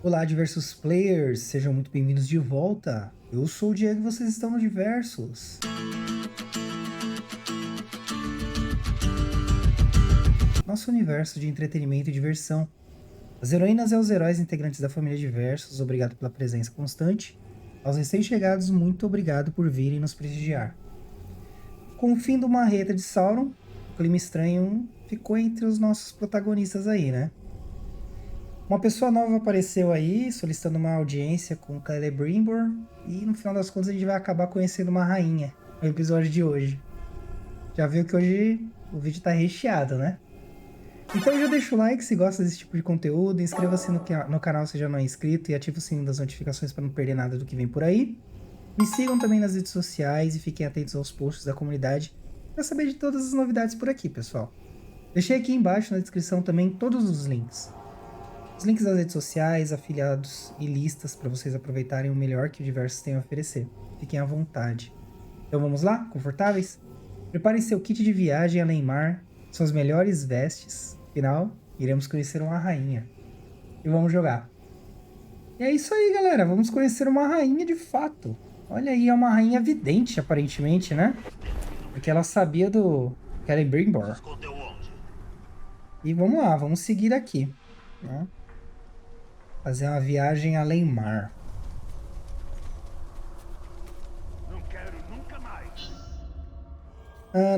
Olá, diversos players, sejam muito bem-vindos de volta. Eu sou o Diego e vocês estão no Diversos. Nosso universo de entretenimento e diversão. As heroínas e os heróis integrantes da família Diversos, obrigado pela presença constante. Aos recém-chegados, muito obrigado por virem nos prestigiar. Com o fim do Marreta de Sauron, o clima estranho ficou entre os nossos protagonistas aí, né? Uma pessoa nova apareceu aí, solicitando uma audiência com Celebrimbor, e no final das contas a gente vai acabar conhecendo uma rainha no episódio de hoje. Já viu que hoje o vídeo tá recheado, né? Então já deixa o like se gosta desse tipo de conteúdo, inscreva-se no canal se já não é inscrito e ative o sininho das notificações para não perder nada do que vem por aí. Me sigam também nas redes sociais e fiquem atentos aos posts da comunidade para saber de todas as novidades por aqui, pessoal. Deixei aqui embaixo na descrição também todos os links. Os links das redes sociais, afiliados e listas para vocês aproveitarem o melhor que o Diversos tem a oferecer. Fiquem à vontade. Então vamos lá? Confortáveis? Preparem seu kit de viagem a Neymar, suas melhores vestes. Afinal, iremos conhecer uma rainha. E vamos jogar. E é isso aí, galera. Vamos conhecer uma rainha de fato. Olha aí, é uma rainha vidente, aparentemente, né? Porque ela sabia do Celebrimbor. E vamos lá, vamos seguir aqui, né? Fazer uma viagem além mar. Não quero nunca mais.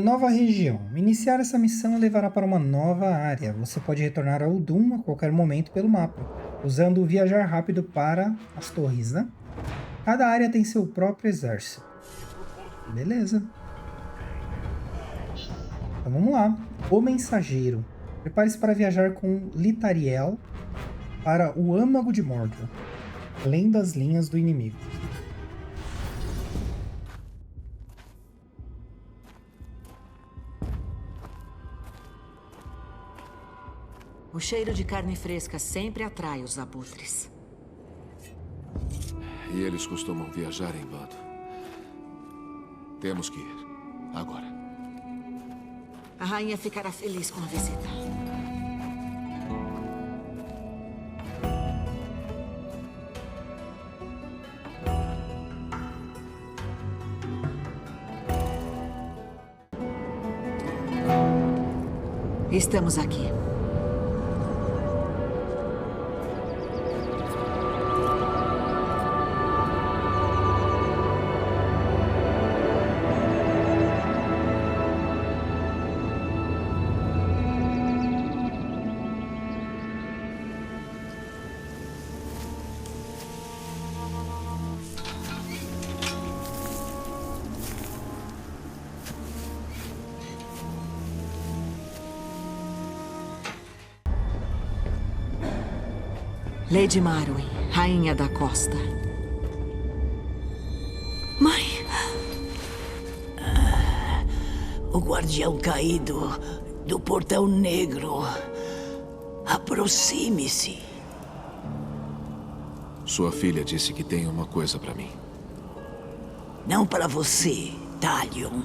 Nova região. Iniciar essa missão levará para uma nova área. Você pode retornar ao Doom a qualquer momento pelo mapa, usando o viajar rápido para as torres, né? Cada área tem seu próprio exército. Beleza. Então vamos lá. O Mensageiro. Prepare-se para viajar com Litariel para o âmago de Mordor, além das linhas do inimigo. O cheiro de carne fresca sempre atrai os abutres. E eles costumam viajar em bando. Temos que ir. Agora. A rainha ficará feliz com a visita. Estamos aqui. Lady Marwyn, rainha da costa. Mãe! O guardião caído do Portão Negro. Aproxime-se. Sua filha disse que tem uma coisa para mim. Não para você, Talion.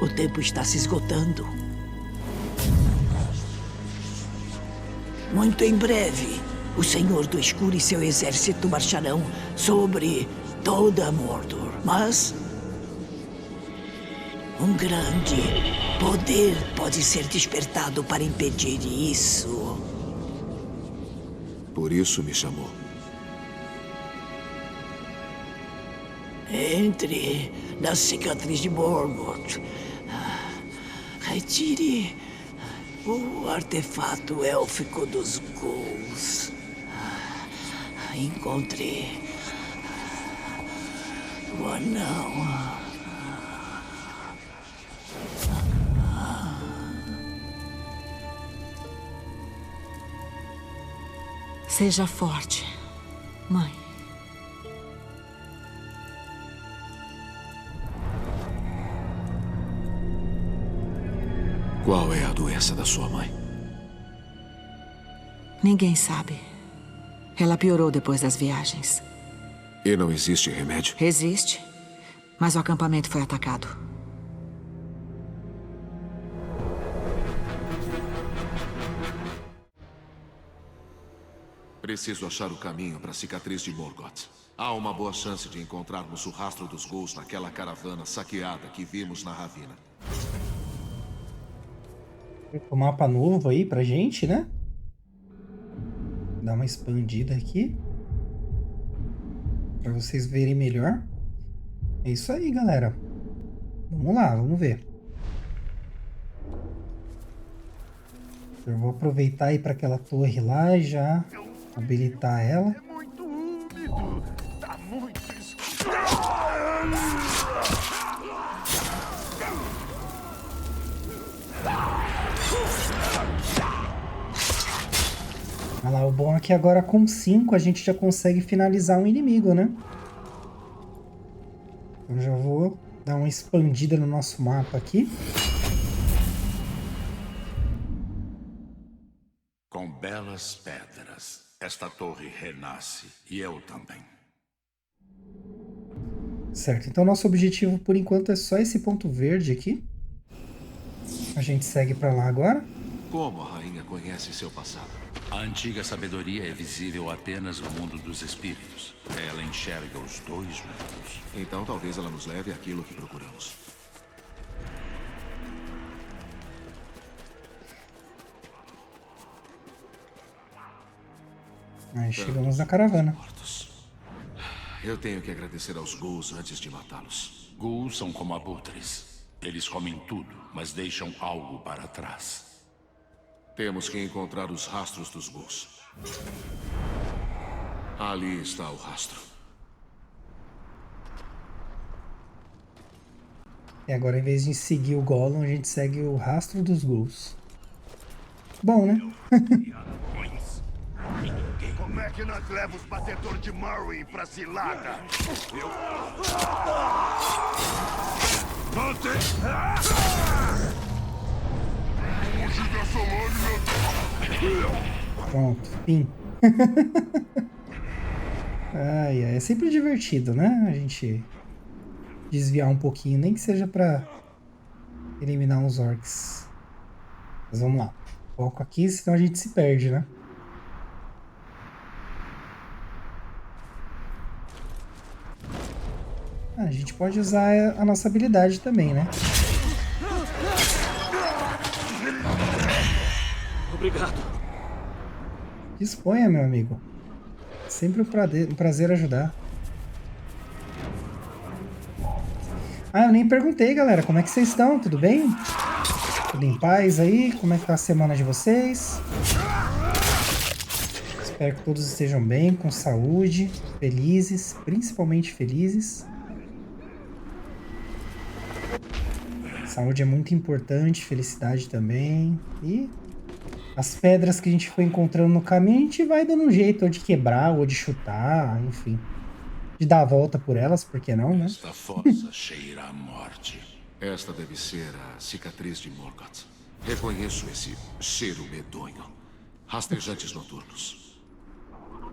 O tempo está se esgotando. Muito em breve, o Senhor do Escuro e seu exército marcharão sobre toda Mordor. Mas um grande poder pode ser despertado para impedir isso. Por isso me chamou. Entre na cicatriz de Morgoth. Retire o artefato élfico dos Ghouls. Encontre o anão. Seja forte, mãe. Qual é a doença da sua mãe? Ninguém sabe. Ela piorou depois das viagens. E não existe remédio? Existe, mas o acampamento foi atacado. Preciso achar o caminho para a cicatriz de Morgoth. Há uma boa chance de encontrarmos o rastro dos ghouls naquela caravana saqueada que vimos na ravina. Um mapa novo aí pra gente, né? Dar uma expandida aqui. Pra vocês verem melhor. É isso aí, galera. Vamos lá, vamos ver. Eu vou aproveitar e ir para aquela torre lá e já habilitar ela. É muito úmido. Tá muito escuro. Olha lá, o bom é que agora com 5 a gente já consegue finalizar um inimigo, né? Eu já vou dar uma expandida no nosso mapa aqui. Com belas pedras, esta torre renasce, e eu também. Certo, então nosso objetivo por enquanto é só esse ponto verde aqui. A gente segue para lá agora. Como a rainha conhece seu passado? A antiga sabedoria é visível apenas no mundo dos espíritos. Ela enxerga os dois mundos. Então talvez ela nos leve àquilo que procuramos. Aí chegamos na caravana. Mortos. Eu tenho que agradecer aos ghouls antes de matá-los. Ghouls são como abutres. Eles comem tudo, mas deixam algo para trás. Temos que encontrar os rastros dos ghouls. Ali está o rastro. E agora, em vez de seguir o Gollum, a gente segue o rastro dos ghouls. Bom, né? Como é que nós levamos o batedor de Merwin pra cilada? Pronto, fim. Ai, é sempre divertido, né? A gente desviar um pouquinho, nem que seja pra eliminar uns orcs. Mas vamos lá. Foco aqui, senão a gente se perde, né? A gente pode usar a nossa habilidade também, né? Obrigado. Disponha, meu amigo. Sempre um prazer ajudar. Ah, eu nem perguntei, galera. Como é que vocês estão? Tudo bem? Tudo em paz aí? Como é que tá a semana de vocês? Espero que todos estejam bem, com saúde, felizes, principalmente felizes. Saúde é muito importante, felicidade também. E as pedras que a gente foi encontrando no caminho, a gente vai dando um jeito ou de quebrar, ou de chutar, enfim. De dar a volta por elas, por que não, né? Esta força cheira a morte. Esta deve ser a cicatriz de Morgoth. Reconheço esse cheiro medonho. Rastejantes noturnos.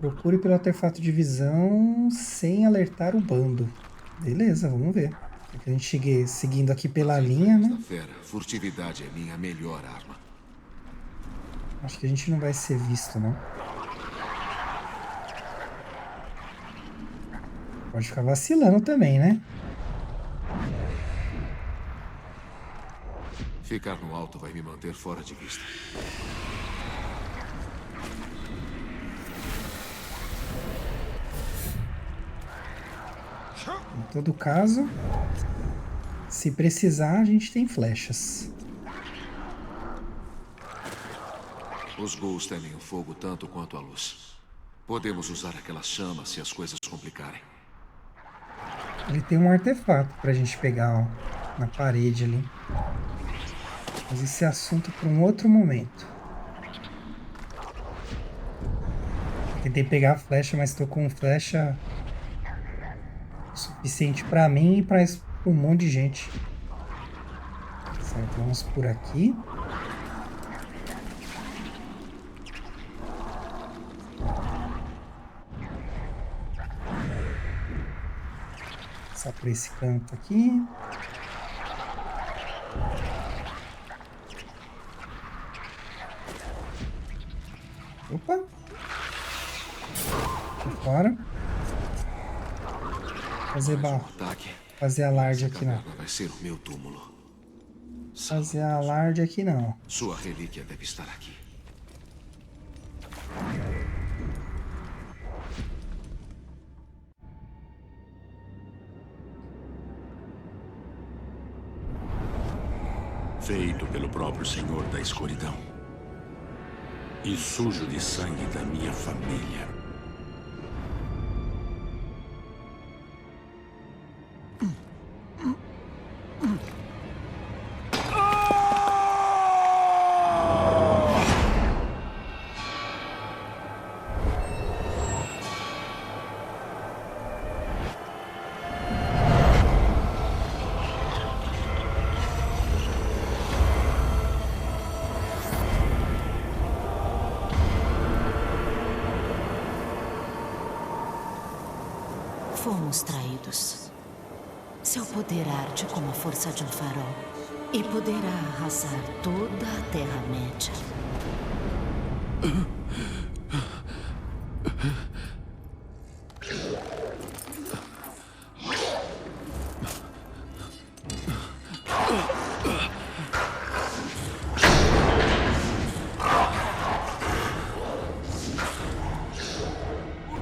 Procure pelo artefato de visão sem alertar o bando. Beleza, vamos ver. A gente chegue seguindo aqui pela linha, né? Esta fera, furtividade é minha melhor arma. Acho que a gente não vai ser visto, não. Pode ficar vacilando também, né? Ficar no alto vai me manter fora de vista. Em todo caso, se precisar, a gente tem flechas. Os ghouls temem o fogo tanto quanto a luz. Podemos usar aquelas chamas se as coisas complicarem. Ele tem um artefato pra gente pegar, ó, na parede ali. Mas esse é assunto para um outro momento. Tentei pegar a flecha, mas tô com flecha suficiente pra mim e pra um monte de gente. Certo, vamos por aqui. Passar por esse canto aqui. Opa! Fora. Fazer barro. Ataque. Fazer alarde Essa aqui não. caverna vai ser o meu túmulo. Fazer alarde aqui não. Sua relíquia deve estar aqui. Feito pelo próprio Senhor da Escuridão. E sujo de sangue da minha família. Fomos traídos. Seu poder arde como a força de um farol e poderá arrasar toda a Terra-média.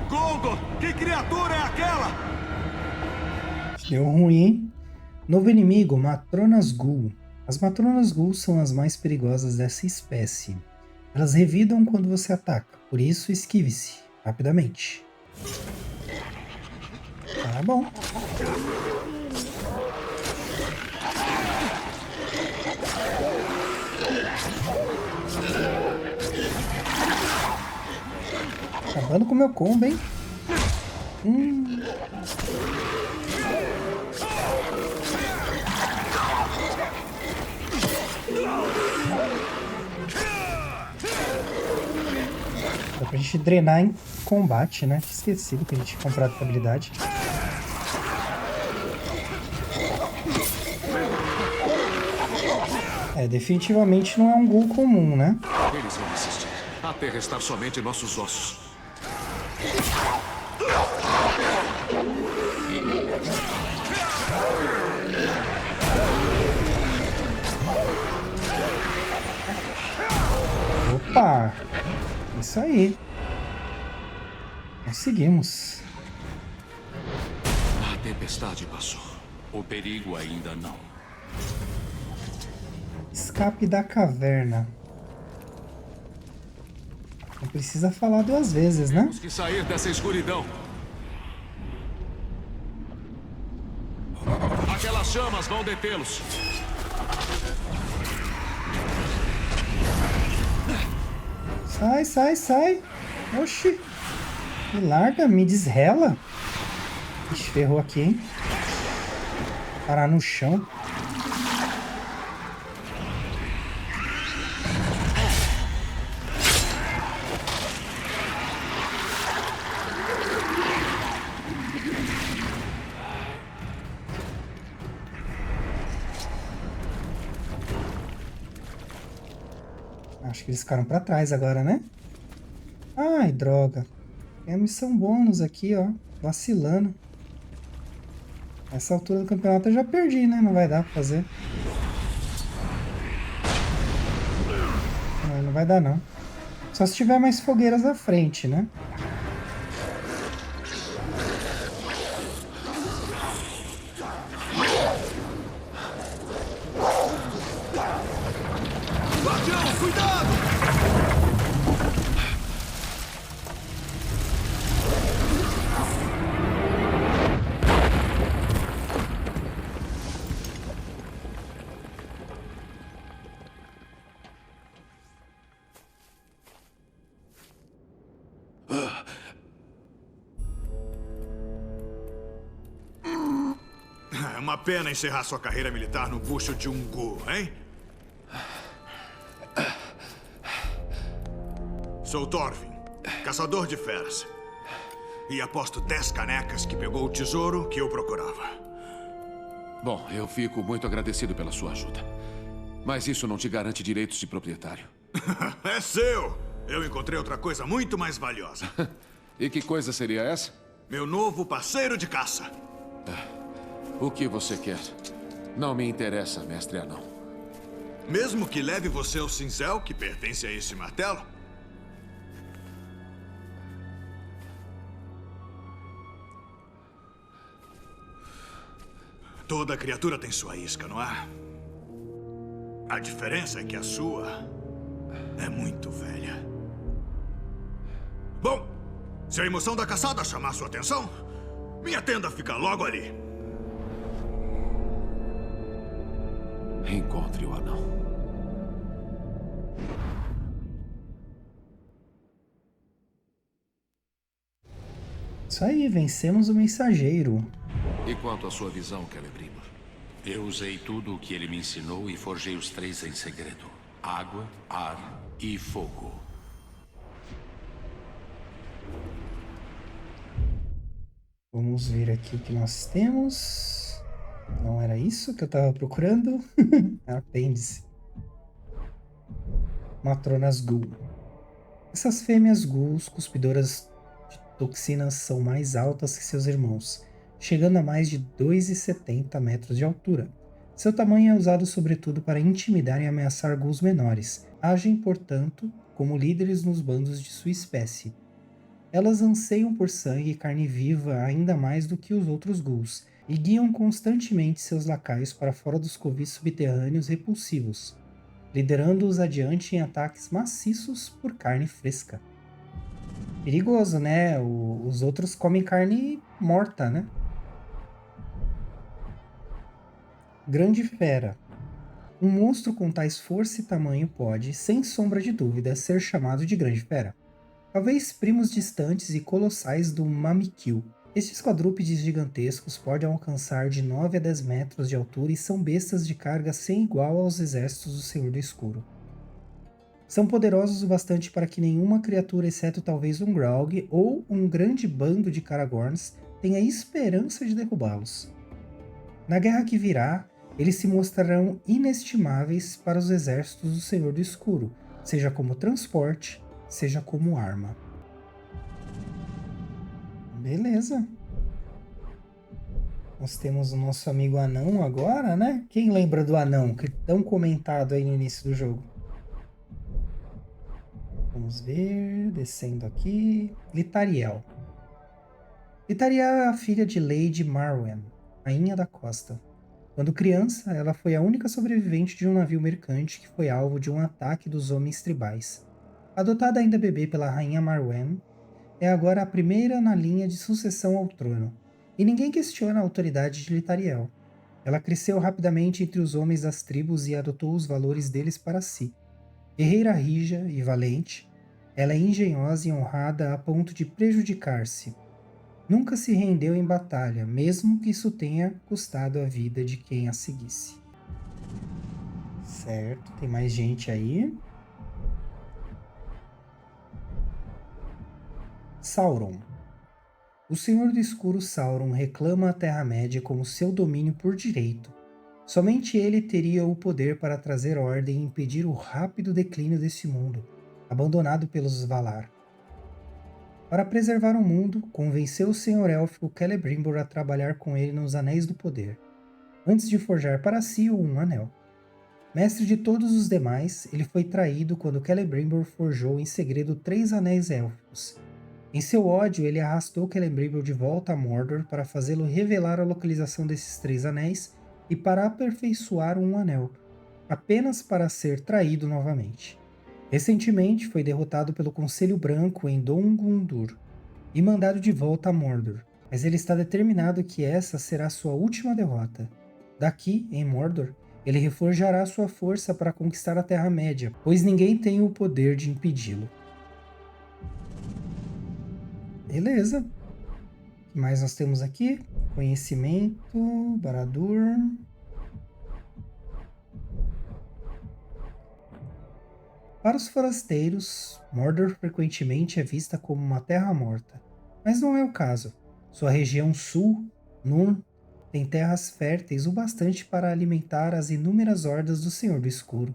Golgo! Que criatura é aquela? Deu ruim, hein? Novo inimigo, Matronas Ghoul. As Matronas Ghoul são as mais perigosas dessa espécie. Elas revidam quando você ataca, por isso esquive-se rapidamente. Tá bom. Acabando com o meu combo, hein? Dá pra gente drenar em combate, né? Esquecido que a gente tinha comprado essa habilidade. É, definitivamente não é um ghoul comum, né? Eles vão resistir até restar somente nossos ossos. Opa! Isso aí. Conseguimos. A tempestade passou. O perigo ainda não. Escape da caverna. Não precisa falar duas vezes, né? Temos que sair dessa escuridão. Aquelas chamas vão detê-los. Sai, sai, sai. Oxi. Me larga, me desrela. Ixi, ferrou aqui, hein? Parar no chão. Acho que eles ficaram pra trás agora, né? Ai, droga. Tem a missão bônus aqui, ó. Vacilando. Essa altura do campeonato eu já perdi, né? Não vai dar pra fazer. Não vai dar, não. Só se tiver mais fogueiras à frente, né? Guardião, cuidado! É uma pena encerrar sua carreira militar no bucho de um ghoul, hein? Sou Thorvin, caçador de feras. E aposto 10 canecas que pegou o tesouro que eu procurava. Bom, eu fico muito agradecido pela sua ajuda. Mas isso não te garante direitos de proprietário. É seu! Eu encontrei outra coisa muito mais valiosa. E que coisa seria essa? Meu novo parceiro de caça. O que você quer? Não me interessa, mestre anão. Mesmo que leve você ao cinzel que pertence a esse martelo? Toda criatura tem sua isca, não é? A diferença é que a sua é muito velha. Bom, se a emoção da caçada chamar sua atenção, minha tenda fica logo ali. Encontre o anão. Isso aí, vencemos o mensageiro. E quanto à sua visão, Celebrimbor? Eu usei tudo o que ele me ensinou e forjei os 3 em segredo: água, ar e fogo. Vamos ver aqui o que nós temos. Não era isso que eu estava procurando? Apêndice. Matronas Ghoul. Essas fêmeas ghouls cuspidoras de toxinas são mais altas que seus irmãos, chegando a mais de 2,70 metros de altura. Seu tamanho é usado sobretudo para intimidar e ameaçar ghouls menores. Agem, portanto, como líderes nos bandos de sua espécie. Elas anseiam por sangue e carne viva ainda mais do que os outros ghouls, e guiam constantemente seus lacaios para fora dos covis subterrâneos repulsivos, liderando-os adiante em ataques maciços por carne fresca. Perigoso, né? Os outros comem carne morta, né? Grande Fera. Um monstro com tais força e tamanho pode, sem sombra de dúvida, ser chamado de Grande Fera. Talvez primos distantes e colossais do Mamikil. Estes quadrúpedes gigantescos podem alcançar de 9 a 10 metros de altura e são bestas de carga sem igual aos exércitos do Senhor do Escuro. São poderosos o bastante para que nenhuma criatura, exceto talvez um Graug ou um grande bando de Karagorns, tenha esperança de derrubá-los. Na guerra que virá, eles se mostrarão inestimáveis para os exércitos do Senhor do Escuro, seja como transporte, seja como arma. Beleza. Nós temos o nosso amigo anão agora, né? Quem lembra do anão, que é tão comentado aí no início do jogo? Vamos ver, descendo aqui. Litariel. Litariel é a filha de Lady Marwen, rainha da costa. Quando criança, ela foi a única sobrevivente de um navio mercante que foi alvo de um ataque dos homens tribais. Adotada ainda bebê pela rainha Marwen, é agora a primeira na linha de sucessão ao trono, e ninguém questiona a autoridade de Litariel. Ela cresceu rapidamente entre os homens das tribos e adotou os valores deles para si. Guerreira rija e valente, ela é engenhosa e honrada a ponto de prejudicar-se. Nunca se rendeu em batalha, mesmo que isso tenha custado a vida de quem a seguisse. Certo, tem mais gente aí. Sauron. O Senhor do Escuro Sauron reclama a Terra-média como seu domínio por direito. Somente ele teria o poder para trazer ordem e impedir o rápido declínio desse mundo, abandonado pelos Valar. Para preservar o mundo, convenceu o Senhor Élfico Celebrimbor a trabalhar com ele nos Anéis do Poder, antes de forjar para si um anel. Mestre de todos os demais, ele foi traído quando Celebrimbor forjou em segredo 3 anéis élficos. Em seu ódio, ele arrastou Celebrimbor de volta a Mordor para fazê-lo revelar a localização desses 3 anéis e para aperfeiçoar um anel, apenas para ser traído novamente. Recentemente foi derrotado pelo Conselho Branco em Dol Guldur e mandado de volta a Mordor, mas ele está determinado que essa será sua última derrota. Daqui, em Mordor, ele reforjará sua força para conquistar a Terra-média, pois ninguém tem o poder de impedi-lo. Beleza. O que mais nós temos aqui? Conhecimento, Baradur. Para os forasteiros, Mordor frequentemente é vista como uma terra morta, mas não é o caso. Sua região sul, Núr, tem terras férteis o bastante para alimentar as inúmeras hordas do Senhor do Escuro.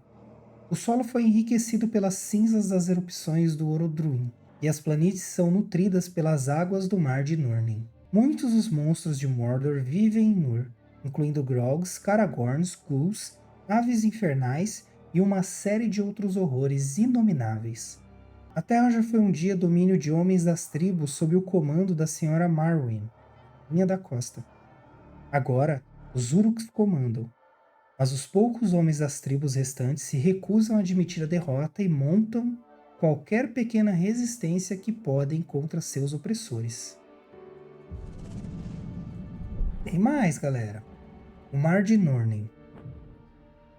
O solo foi enriquecido pelas cinzas das erupções do Orodruin, e as planícies são nutridas pelas águas do mar de Nurnen. Muitos dos monstros de Mordor vivem em Nur, incluindo Grogs, Caragorns, Ghouls, aves infernais e uma série de outros horrores inomináveis. A Terra já foi um dia domínio de homens das tribos sob o comando da Senhora Marwyn, Rainha da Costa. Agora, os Uruks comandam, mas os poucos homens das tribos restantes se recusam a admitir a derrota e montam qualquer pequena resistência que podem contra seus opressores. Tem mais, galera. O Mar de Nurnen.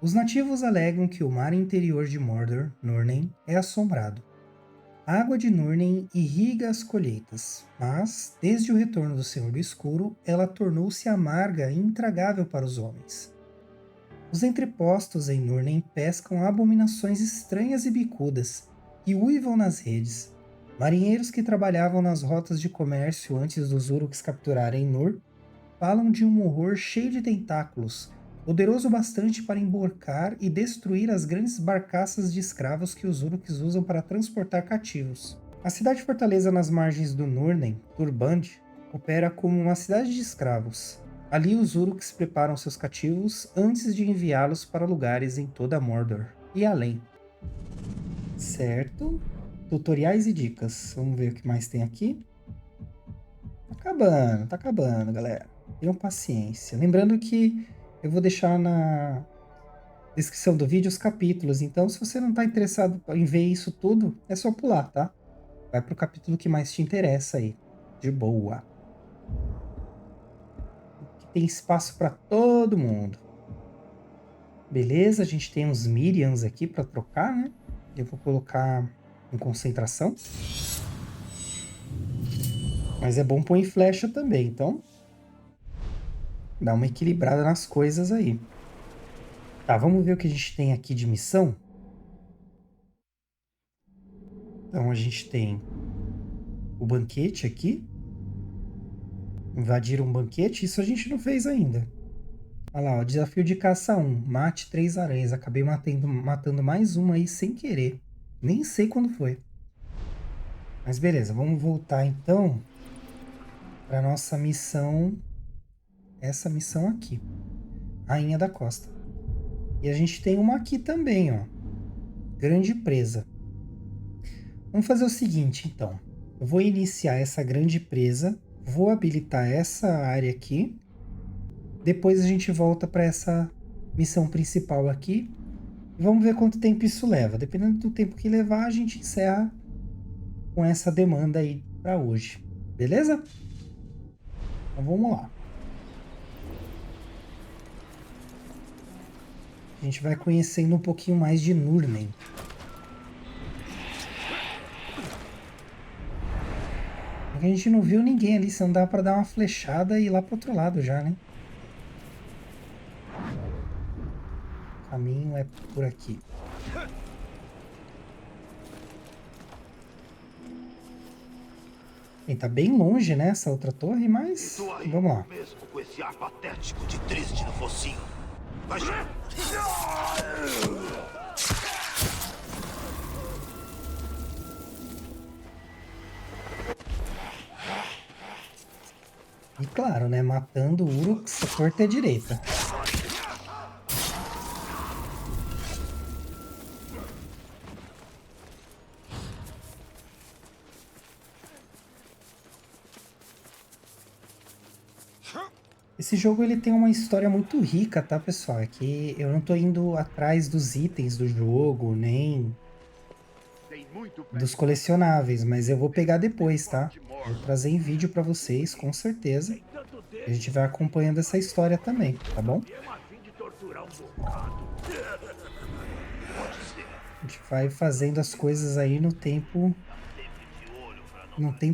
Os nativos alegam que o mar interior de Mordor, Nurnen, é assombrado. A água de Nurnen irriga as colheitas, mas, desde o retorno do Senhor do Escuro, ela tornou-se amarga e intragável para os homens. Os entrepostos em Nurnen pescam abominações estranhas e bicudas, que uivam nas redes. Marinheiros que trabalhavam nas rotas de comércio antes dos Uruks capturarem Nur, falam de um horror cheio de tentáculos, poderoso bastante para emborcar e destruir as grandes barcaças de escravos que os Uruks usam para transportar cativos. A cidade-fortaleza nas margens do Nurnen, Turband, opera como uma cidade de escravos. Ali os Uruks preparam seus cativos antes de enviá-los para lugares em toda Mordor e além. Certo? Tutoriais e dicas. Vamos ver o que mais tem aqui. Tá acabando, galera. Tenham paciência. Lembrando que eu vou deixar na descrição do vídeo os capítulos, então se você não está interessado em ver isso tudo, é só pular, tá? Vai pro capítulo que mais te interessa aí. De boa. Aqui tem espaço para todo mundo. Beleza, a gente tem uns Miriams aqui para trocar, né? Eu vou colocar em concentração. Mas é bom pôr em flecha também, então dá uma equilibrada nas coisas aí. Tá, vamos ver o que a gente tem aqui de missão. Então a gente tem o banquete aqui. Invadir um banquete, isso a gente não fez ainda. Olha lá, ó, desafio de caça 1. Mate 3 aranhas. Acabei matando mais uma aí sem querer. Nem sei quando foi. Mas beleza, vamos voltar então para nossa missão. Essa missão aqui. Rainha da Costa. E a gente tem uma aqui também, ó. Grande presa. Vamos fazer o seguinte, então. Eu vou iniciar essa grande presa. Vou habilitar essa área aqui. Depois a gente volta para essa missão principal aqui. E vamos ver quanto tempo isso leva. Dependendo do tempo que levar, a gente encerra com essa demanda aí para hoje. Beleza? Então vamos lá. A gente vai conhecendo um pouquinho mais de Nurnen. A gente não viu ninguém ali, se não dá para dar uma flechada e ir lá pro outro lado já, né? O caminho é por aqui. Bem, tá bem longe, né, essa outra torre, mas vamos lá. Mesmo com esse ar patético de triste no focinho. Vai. E claro, né, matando o Uruks, a torta é direita. Esse jogo ele tem uma história muito rica, tá, pessoal? É que eu não tô indo atrás dos itens do jogo, nem dos colecionáveis, mas eu vou pegar depois, tá? Vou trazer em vídeo pra vocês, com certeza. A gente vai acompanhando essa história também, tá bom? A gente vai fazendo as coisas aí no tempo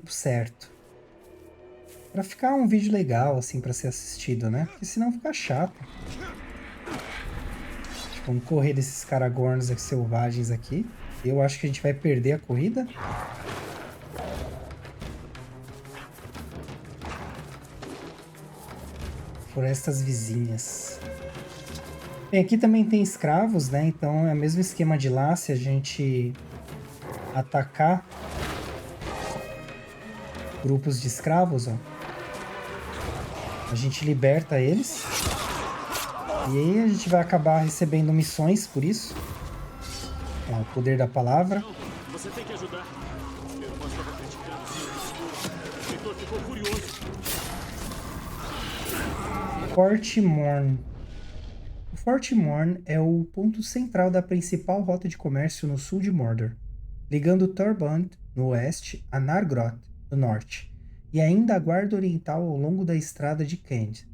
certo. Pra ficar um vídeo legal, assim, pra ser assistido, né? Porque senão fica chato. Vamos correr desses Caragorns aqui, selvagens aqui. Eu acho que a gente vai perder a corrida. Florestas vizinhas. Bem, aqui também tem escravos, né? Então é o mesmo esquema de lá, se a gente atacar grupos de escravos, ó. A gente liberta eles. E aí a gente vai acabar recebendo missões por isso. Ó, o poder da palavra. Você tem que ajudar. Meu irmão estava criticando o Heitor ficou furioso. Fort Morn. O Fort Morn é o ponto central da principal rota de comércio no sul de Mordor, ligando Thorband, no oeste, a Nargroth, no norte, e ainda a guarda oriental ao longo da estrada de Kend.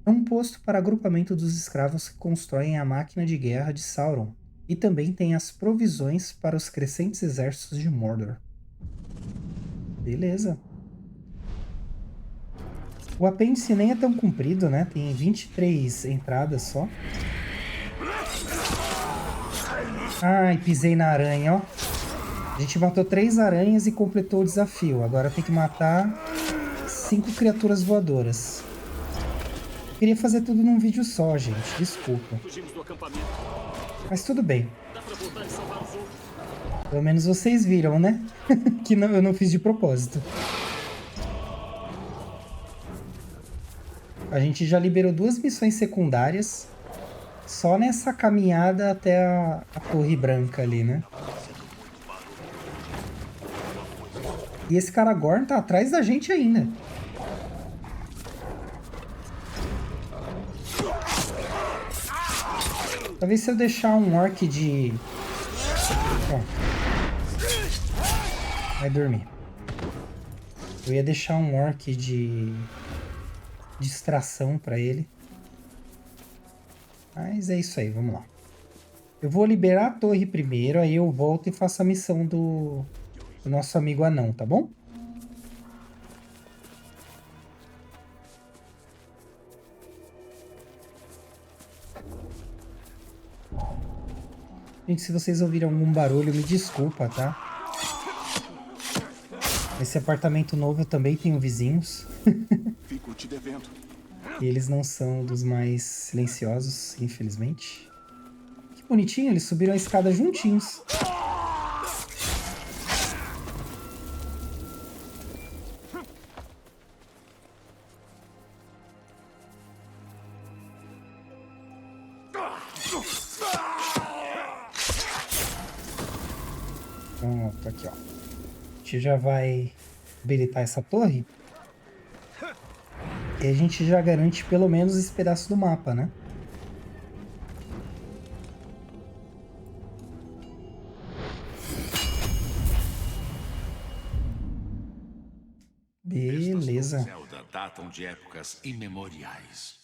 É um posto para agrupamento dos escravos que constroem a máquina de guerra de Sauron, e também tem as provisões para os crescentes exércitos de Mordor. Beleza. O apêndice nem é tão comprido, né? Tem 23 entradas só. Ai, pisei na aranha, ó. A gente matou 3 aranhas e completou o desafio. Agora tem que matar 5 criaturas voadoras. Eu queria fazer tudo num vídeo só, gente. Desculpa. Mas tudo bem. Pelo menos vocês viram, né? Que não, eu não fiz de propósito. A gente já liberou 2 missões secundárias só nessa caminhada até a Torre Branca ali, né? E esse Caragorn tá atrás da gente ainda. Talvez se eu deixar um orc de... Ó. Vai dormir. Eu ia deixar um orc de distração pra ele. Mas é isso aí, vamos lá. Eu vou liberar a torre primeiro, aí eu volto e faço a missão do nosso amigo anão, tá bom? Gente, se vocês ouvirem algum barulho, me desculpa, tá? Esse apartamento novo eu também tenho vizinhos. Fico te devendo. E eles não são dos mais silenciosos, infelizmente. Que bonitinho, eles subiram a escada juntinhos. Pronto, aqui ó. A gente já vai habilitar essa torre. E a gente já garante pelo menos esse pedaço do mapa, né? Beleza. Zelda datam de épocas imemoriais.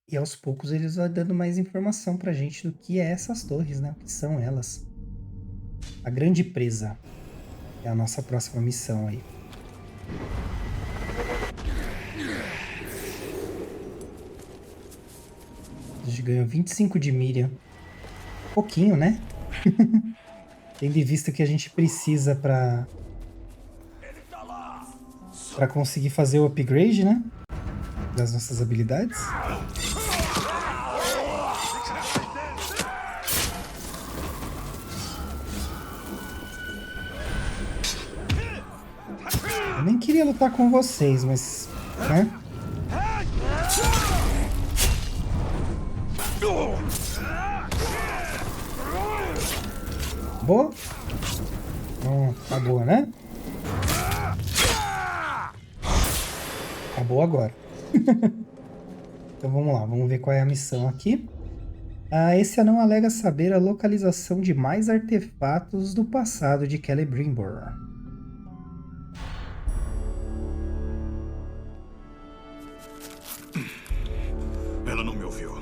E aos poucos eles vão dando mais informação pra gente do que é essas torres, né? O que são elas. A Grande Presa é a nossa próxima missão aí. A gente ganhou 25 de Miriam. Pouquinho, né? Tendo em vista que a gente precisa pra conseguir fazer o upgrade, né? Das nossas habilidades. Eu nem queria lutar com vocês, mas... né? Boa? Tá boa, né? Acabou agora. Então vamos lá, vamos ver qual é a missão aqui. Esse anão alega saber a localização de mais artefatos do passado de Celebrimbor. Ela não me ouviu.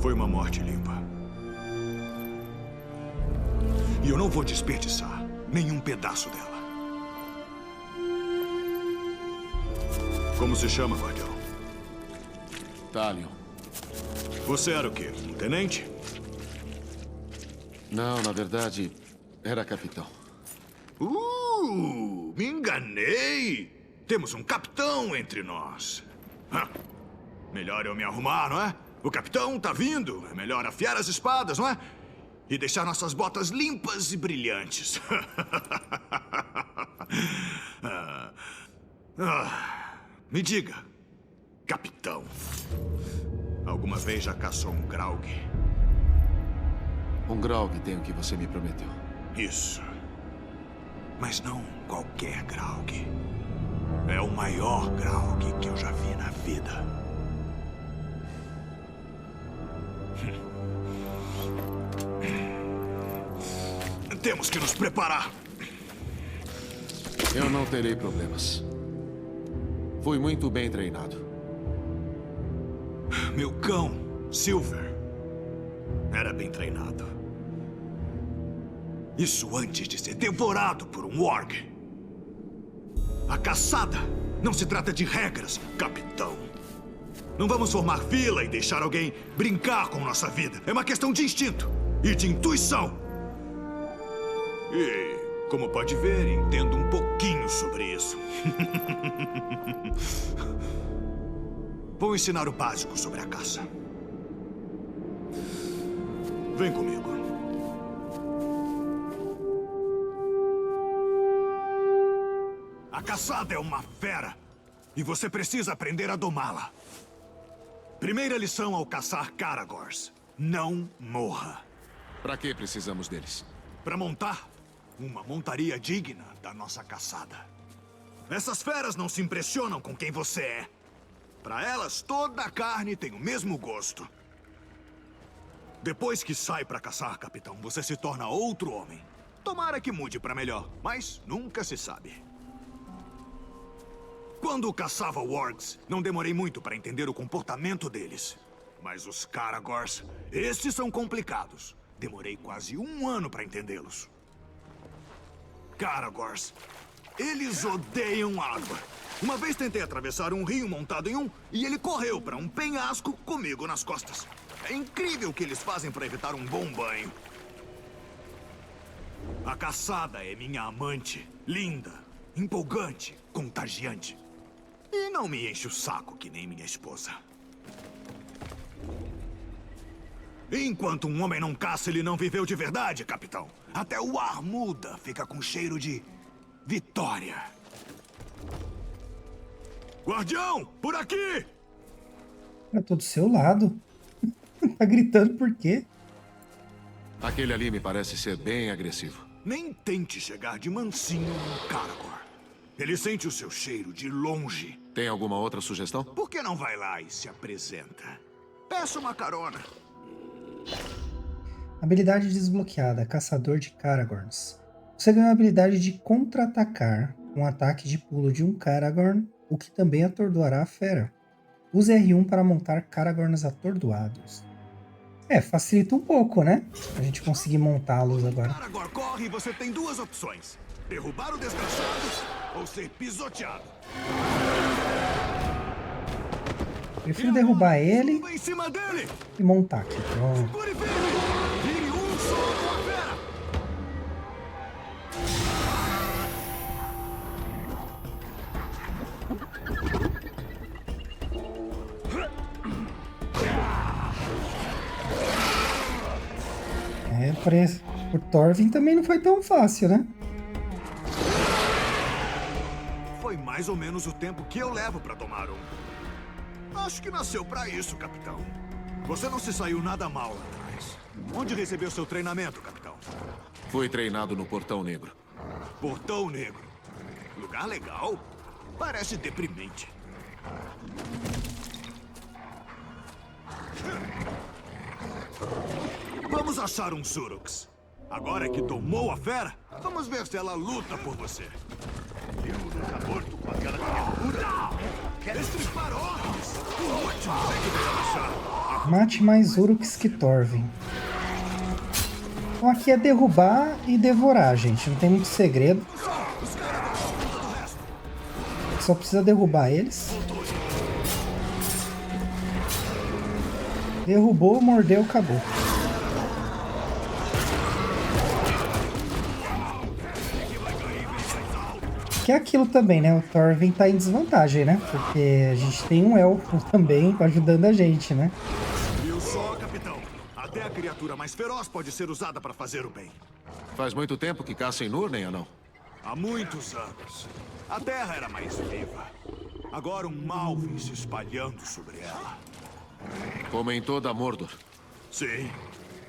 Foi uma morte limpa. E eu não vou desperdiçar nenhum pedaço dela. Como se chama, guardião? Talion. Você era o quê? Um tenente? Não, na verdade, era capitão. Me enganei! Temos um capitão entre nós. Melhor eu me arrumar, não é? O capitão tá vindo. É melhor afiar as espadas, não é? E deixar nossas botas limpas e brilhantes. Me diga, capitão. Alguma vez já caçou um Graug? Um Graug tem o que você me prometeu. Isso. Mas não qualquer Graug. É o maior Graug que eu já vi na vida. Temos que nos preparar. Eu não terei problemas. Fui muito bem treinado. Meu cão, Silver, era bem treinado. Isso antes de ser devorado por um Warg. A caçada não se trata de regras, capitão. Não vamos formar fila e deixar alguém brincar com nossa vida. É uma questão de instinto e de intuição. E, como pode ver, entendo um pouquinho sobre isso. Vou ensinar o básico sobre a caça. Vem comigo. A caçada é uma fera. E você precisa aprender a domá-la. Primeira lição ao caçar Caragors: não morra. Pra que precisamos deles? Para montar uma montaria digna da nossa caçada. Essas feras não se impressionam com quem você é. Para elas, toda a carne tem o mesmo gosto. Depois que sai para caçar, capitão, você se torna outro homem. Tomara que mude para melhor, mas nunca se sabe. Quando caçava Wargs, não demorei muito para entender o comportamento deles. Mas os Caragors, esses são complicados. Demorei quase 1 ano para entendê-los. Caragors, eles odeiam água. Uma vez tentei atravessar um rio montado em um e ele correu para um penhasco comigo nas costas. É incrível o que eles fazem para evitar um bom banho. A caçada é minha amante. Linda, empolgante, contagiante. E não me enche o saco que nem minha esposa. Enquanto um homem não caça, ele não viveu de verdade, capitão. Até o ar muda, fica com cheiro de vitória. Guardião, por aqui! Eu tô do seu lado. Tá gritando por quê? Aquele ali me parece ser bem agressivo. Nem tente chegar de mansinho no Caragor. Ele sente o seu cheiro de longe. Tem alguma outra sugestão? Por que não vai lá e se apresenta? Peça uma carona. Habilidade desbloqueada, Caçador de Caragorns. Você ganha a habilidade de contra-atacar um ataque de pulo de um Caragorn, o que também atordoará a fera. Use R1 para montar Caragorns atordoados. Facilita um pouco, né? A gente conseguir montá-los agora. Caragor corre e você tem 2 opções. Derrubar o desgraçado ou ser pisoteado. Prefiro derrubar ele Suba em cima dele. e montar aqui. Pronto. Segure firme. Vire um só com a fera. O Thorvin também não foi tão fácil, né? Foi mais ou menos o tempo que eu levo pra tomar um. Acho que nasceu pra isso, capitão. Você não se saiu nada mal lá atrás. Onde recebeu seu treinamento, capitão? Fui treinado no Portão Negro. Portão Negro. Lugar legal? Parece deprimente. Vamos achar um Surux. Agora que tomou a fera, vamos ver se ela luta por você. Eu não tá morto com aquela criatura. Estripar orcs! O último jeito de relaxar. Mate mais Uruks que Thorvin. Então aqui é derrubar e devorar, gente. Não tem muito segredo. Só precisa derrubar eles. Derrubou, mordeu, acabou. Que é aquilo também, né? O Thorvin tá em desvantagem, né? Porque a gente tem um elfo também ajudando a gente, né? Viu só, capitão? Até a criatura criatura mais feroz pode ser usada para fazer o bem. Faz muito tempo que caça em Nurnen, anão? Há muitos anos. A Terra era mais viva. Agora um mal vem se espalhando sobre ela. Como em toda Mordor. Sim.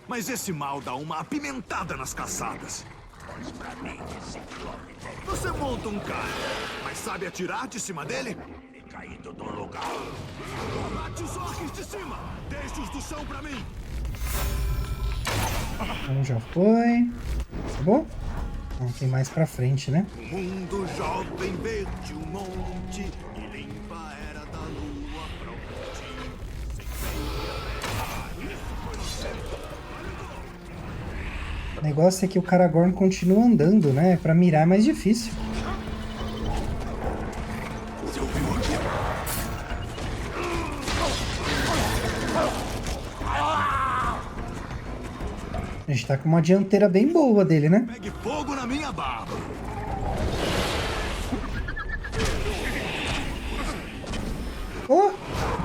Mas esse mal dá uma apimentada nas caçadas. Você monta um cara, mas sabe atirar de cima dele? Caído do lugar. Mate os orcs de cima! Deixe-os do chão pra mim! Um já foi. Acabou? Não, tem mais pra frente, né? O mundo jovem verde, um monte, e limpa era da lua pra O negócio é que o Caragorn continua andando, né? Pra mirar é mais difícil. A gente tá com uma dianteira bem boa dele, né? Pegue fogo na minha barba! Oh!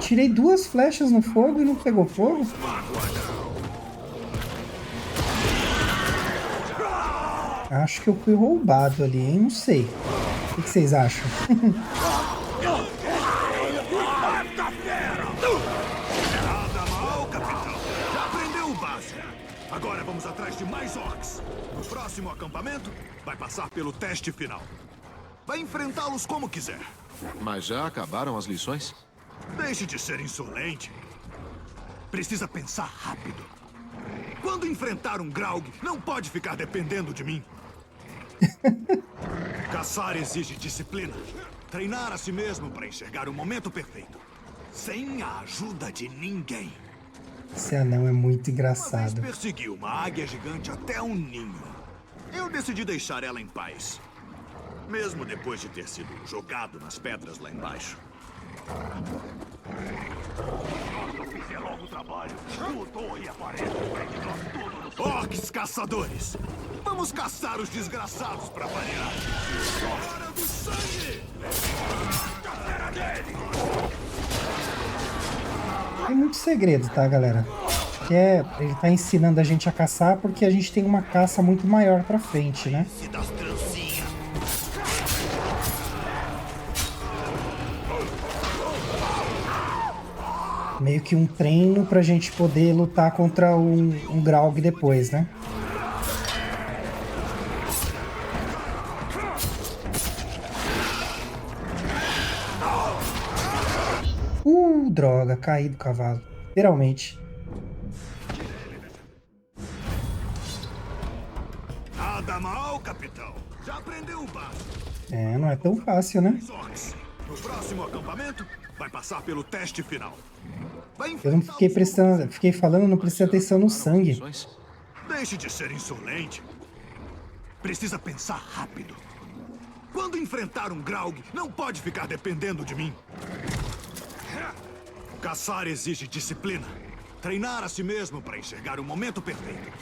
Tirei 2 flechas no fogo e não pegou fogo? Acho que eu fui roubado ali, hein? Não sei. O que vocês acham? Nada mal, capitão. Já aprendeu o básico. Agora vamos atrás de mais orcs. No próximo acampamento, vai passar pelo teste final. Vai enfrentá-los como quiser. Mas já acabaram as lições? Deixe de ser insolente. Precisa pensar rápido. Quando enfrentar um Graug, não pode ficar dependendo de mim. Caçar exige disciplina. Treinar a si mesmo para enxergar o momento perfeito. Sem a ajuda de ninguém. Esse anão é muito Uma engraçado. vez persegui uma águia gigante até um ninho. Eu decidi deixar ela em paz. Mesmo depois de ter sido jogado nas pedras lá embaixo. Fizer logo o trabalho. O torre aparece frente nós todos. Orcs caçadores! Vamos caçar os desgraçados pra variar. Hora do sangue! Tem muito segredo, tá, galera? Ele tá ensinando a gente a caçar porque a gente tem uma caça muito maior pra frente, né? E das trancinhas. Meio que um treino pra gente poder lutar contra um Graug depois, né? Droga, caí do cavalo. Literalmente. Nada mal, capitão. Já aprendeu o básico. É, não é tão fácil, né? No próximo acampamento, vai passar pelo teste final. Eu não fiquei prestando... Fiquei falando, não prestei atenção no sangue. Deixe de ser insolente. Precisa pensar rápido. Quando enfrentar um Graug, não pode ficar dependendo de mim. Caçar exige disciplina. Treinar a si mesmo para enxergar o momento perfeito.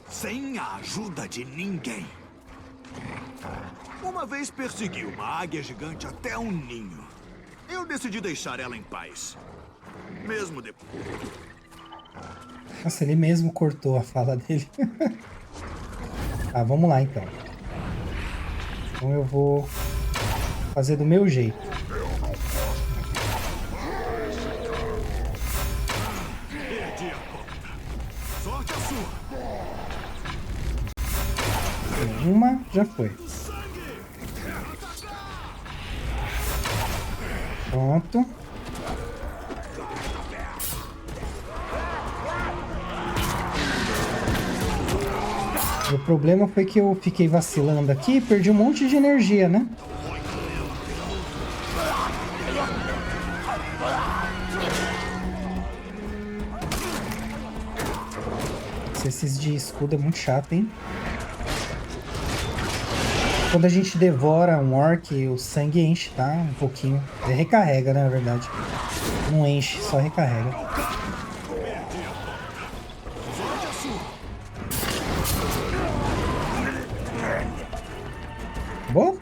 Sem a ajuda de ninguém. Uma vez persegui uma águia gigante até um ninho. Eu decidi deixar ela em paz. Mesmo depois. Nossa, ele mesmo cortou a fala dele. Tá, vamos lá então. Então eu vou fazer do meu jeito. Sorte a sua. Uma já foi. Pronto. O problema foi que eu fiquei vacilando aqui e perdi um monte de energia, né? Esses de escudo é muito chato, hein? Quando a gente devora um orc, o sangue enche, tá? Um pouquinho. Ele recarrega, né, na verdade. Não enche, só recarrega. Bom?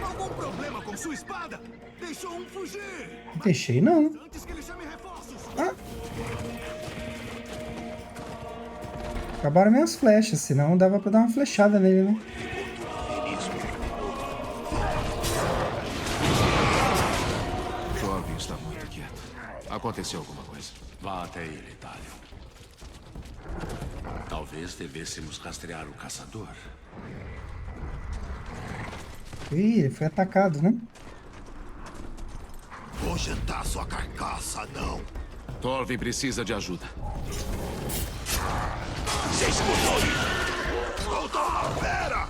Algum problema com sua espada? Deixou um fugir. Não deixei, não. Antes que ele chame reforços. Ah. Acabaram minhas flechas, senão dava pra dar uma flechada nele, né? O jovem está muito quieto. Aconteceu alguma coisa? Vá até ele, Talion. Talvez devêssemos rastrear o caçador. Ih, ele foi atacado, né? Vou jantar sua carcaça, não. Thorvin precisa de ajuda. Você escutou isso? Soltou uma fera!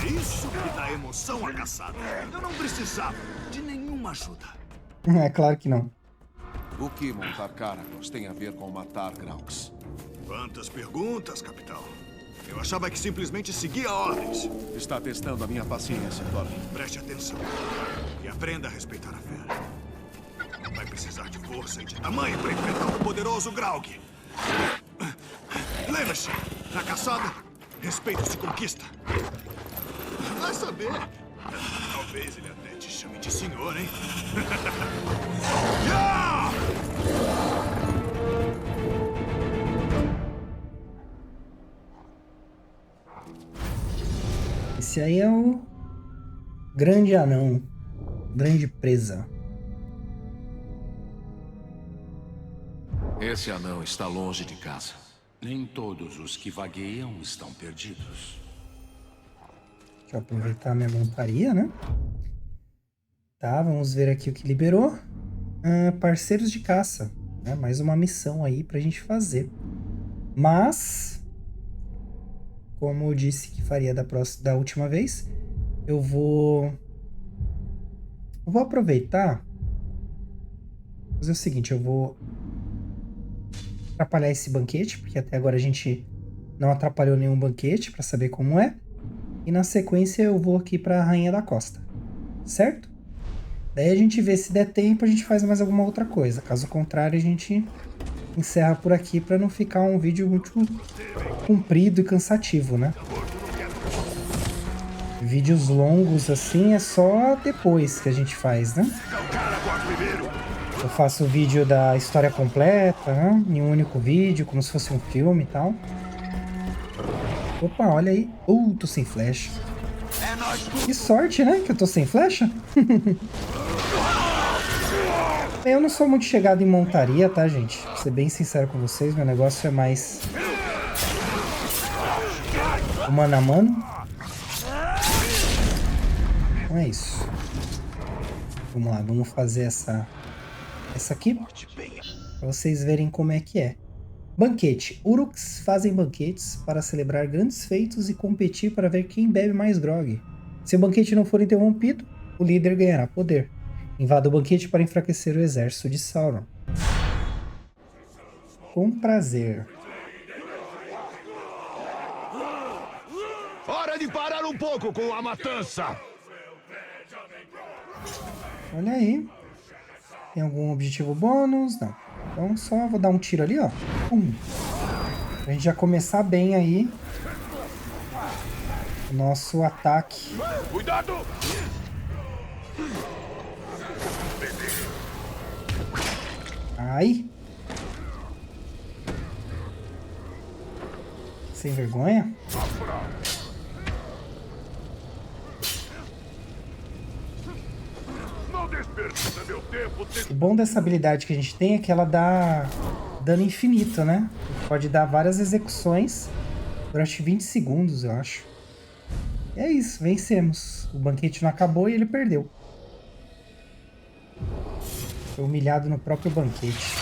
É isso que dá emoção à caçada. Eu não precisava de nenhuma ajuda. É claro que não. O que montar Caragors tem a ver com matar Graux? Quantas perguntas, capitão? Eu achava que simplesmente seguia ordens. Está testando a minha paciência, Thorvin. Preste atenção e aprenda a respeitar a fera. Vai precisar de força e de tamanho para enfrentar o poderoso Graug. Lembre-se, na caçada, respeito se conquista. Vai saber. Talvez ele até te chame de senhor, hein? Ya! Esse aí é o grande anão, grande presa. Esse anão está longe de casa. Nem todos os que vagueiam estão perdidos. Deixa eu aproveitar minha montaria, né? Tá, vamos ver aqui o que liberou. Parceiros de caça, né? Mais uma missão aí pra gente fazer. Mas, como eu disse que faria da última vez, eu vou aproveitar. Fazer o seguinte, eu vou atrapalhar esse banquete, porque até agora a gente não atrapalhou nenhum banquete para saber como é. E na sequência eu vou aqui para a Rainha da Costa, certo? Daí a gente vê se der tempo, a gente faz mais alguma outra coisa. Caso contrário, a gente encerra por aqui para não ficar um vídeo muito comprido e cansativo, né? Vídeos longos assim é só depois que a gente faz, né? Eu faço o vídeo da história completa, né? Em um único vídeo, como se fosse um filme e tal. Opa, olha aí. Tô sem flecha. Que sorte, né? Que eu tô sem flecha. Eu não sou muito chegado em montaria, tá, gente? Pra ser bem sincero com vocês, meu negócio é mais o mano a mano. Então é isso. Vamos lá, vamos fazer essa aqui pra vocês verem como é que é. Banquete. Uruks fazem banquetes para celebrar grandes feitos e competir para ver quem bebe mais grog. Se o banquete não for interrompido, o líder ganhará poder. Invada o banquete para enfraquecer o exército de Sauron. Com prazer. Hora de parar um pouco com a matança! Olha aí. Tem algum objetivo bônus? Não. Então só vou dar um tiro ali, ó. Pra gente já começar bem aí o nosso ataque. Cuidado! Ai. Sem vergonha. Não desperdiça meu tempo. O bom dessa habilidade que a gente tem é que ela dá dano infinito, né? Pode dar várias execuções durante 20 segundos, eu acho. E é isso, vencemos. O banquete não acabou e ele perdeu. Foi humilhado no próprio banquete.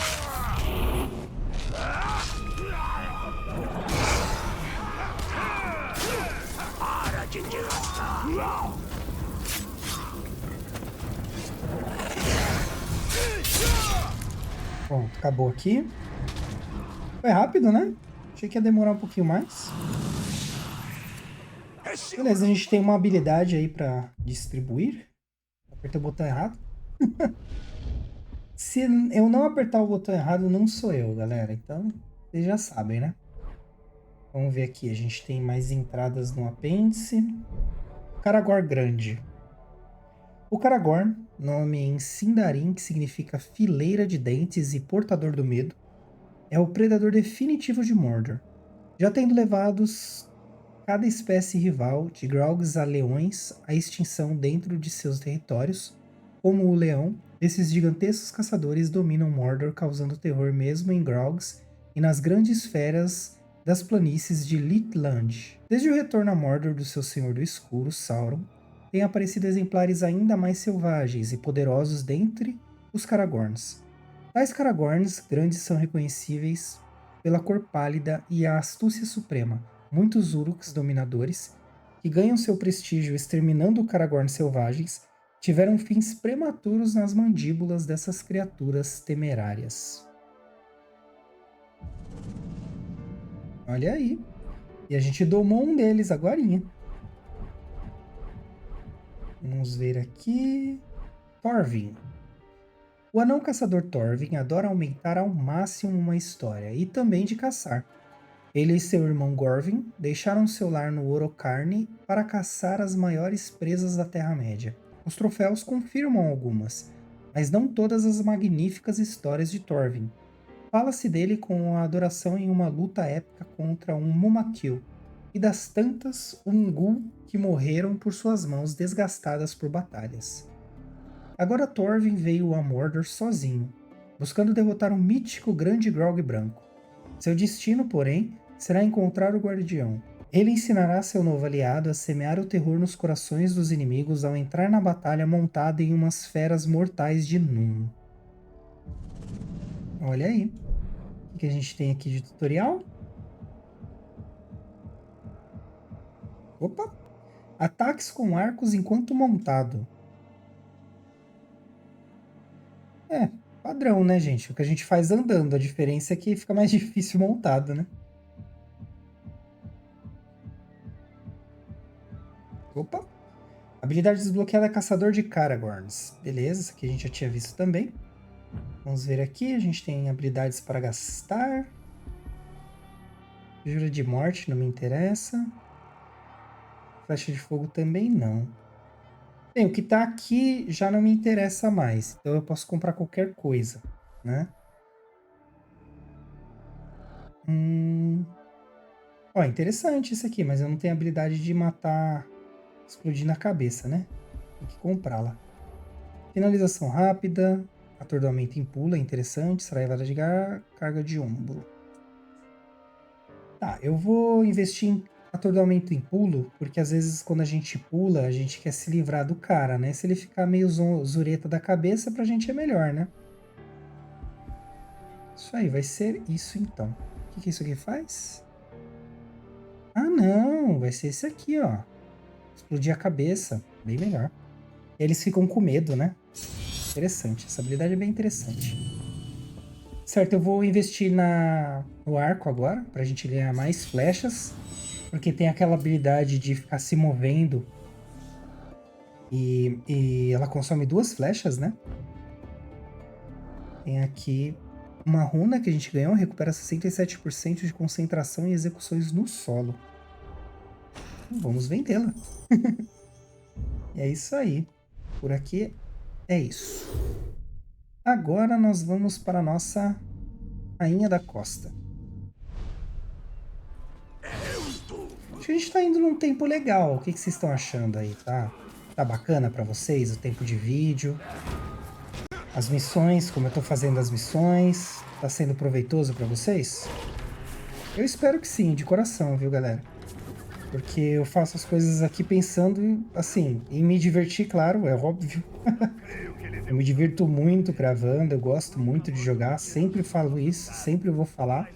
Para de te arrastar! Bom, acabou aqui. Foi rápido, né? Achei que ia demorar um pouquinho mais. Beleza, a gente tem uma habilidade aí pra distribuir. Apertei o botão errado. Se eu não apertar o botão errado, não sou eu, galera. Então, vocês já sabem, né? Vamos ver aqui. A gente tem mais entradas no apêndice. Caragor grande. O Caragor nome em Sindarin que significa fileira de dentes e portador do medo, é o predador definitivo de Mordor, já tendo levados cada espécie rival, de Groggs a leões, à extinção dentro de seus territórios. Como o leão, esses gigantescos caçadores dominam Mordor, causando terror mesmo em Groggs e nas grandes feras das planícies de Littland. Desde o retorno a Mordor do seu Senhor do Escuro, Sauron, têm aparecido exemplares ainda mais selvagens e poderosos dentre os Caragorns. Tais Caragorns grandes são reconhecíveis pela cor pálida e a astúcia suprema. Muitos Uruks dominadores, que ganham seu prestígio exterminando Caragorns selvagens, tiveram fins prematuros nas mandíbulas dessas criaturas temerárias. Olha aí. E a gente domou um deles agorinha. Vamos ver aqui. Thorvin. O anão caçador Thorvin adora aumentar ao máximo uma história e também de caçar. Ele e seu irmão Gorvin deixaram seu lar no Orocarne para caçar as maiores presas da Terra-média. Os troféus confirmam algumas, mas não todas as magníficas histórias de Thorvin. Fala-se dele com a adoração em uma luta épica contra um Mumakil, e das tantas Ungul que morreram por suas mãos desgastadas por batalhas. Agora Thorvin veio a Mordor sozinho, buscando derrotar um mítico grande Grog branco. Seu destino, porém, será encontrar o Guardião. Ele ensinará seu novo aliado a semear o terror nos corações dos inimigos ao entrar na batalha montado em umas feras mortais de Núm. Olha aí. O que a gente tem aqui de tutorial? Opa! Ataques com arcos enquanto montado. É, padrão, né, gente? O que a gente faz andando. A diferença é que fica mais difícil montado, né? Opa! Habilidade desbloqueada Caçador de Caragorns. Beleza, isso aqui a gente já tinha visto também. Vamos ver aqui, a gente tem habilidades para gastar. Jura de Morte não me interessa. Flecha de Fogo também não. Bem, o que tá aqui já não me interessa mais. Então eu posso comprar qualquer coisa, né? Ó, interessante isso aqui, mas eu não tenho habilidade de matar explodindo a cabeça, né? Tem que comprá-la. Finalização rápida. Atordoamento em pulo é interessante. Saraivada de carga de ombro. Tá, eu vou investir em atordoamento em pulo, porque às vezes quando a gente pula, a gente quer se livrar do cara, né? Se ele ficar meio zureta da cabeça, pra gente é melhor, né? Isso aí, vai ser isso então. O que isso aqui faz? Ah, não! Vai ser esse aqui, ó. Explodir a cabeça. Bem melhor. Eles ficam com medo, né? Interessante. Essa habilidade é bem interessante. Certo, eu vou investir no arco agora, pra gente ganhar mais flechas. Porque tem aquela habilidade de ficar se movendo. E ela consome 2 flechas, né? Tem aqui uma runa que a gente ganhou. Recupera 67% de concentração e execuções no solo. Vamos vendê-la. É isso aí. Por aqui é isso. Agora nós vamos para a nossa Rainha da Costa. Acho que a gente tá indo num tempo legal. O que vocês estão achando aí? Tá bacana pra vocês o tempo de vídeo? As missões, como eu tô fazendo as missões, tá sendo proveitoso pra vocês? Eu espero que sim, de coração, viu, galera? Porque eu faço as coisas aqui pensando, assim, em me divertir, claro, é óbvio. Eu me divirto muito gravando, eu gosto muito de jogar, sempre falo isso, sempre vou falar.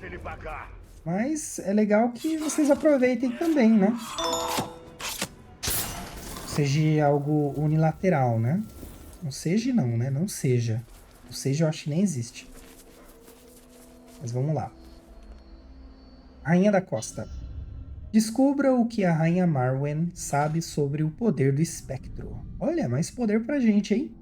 Mas é legal que vocês aproveitem também, né? Seja algo unilateral, né? Não seja não, né? Não seja. O seja eu acho que nem existe. Mas vamos lá. Rainha da Costa. Descubra o que a Rainha Marwen sabe sobre o poder do espectro. Olha, mais poder pra gente, hein?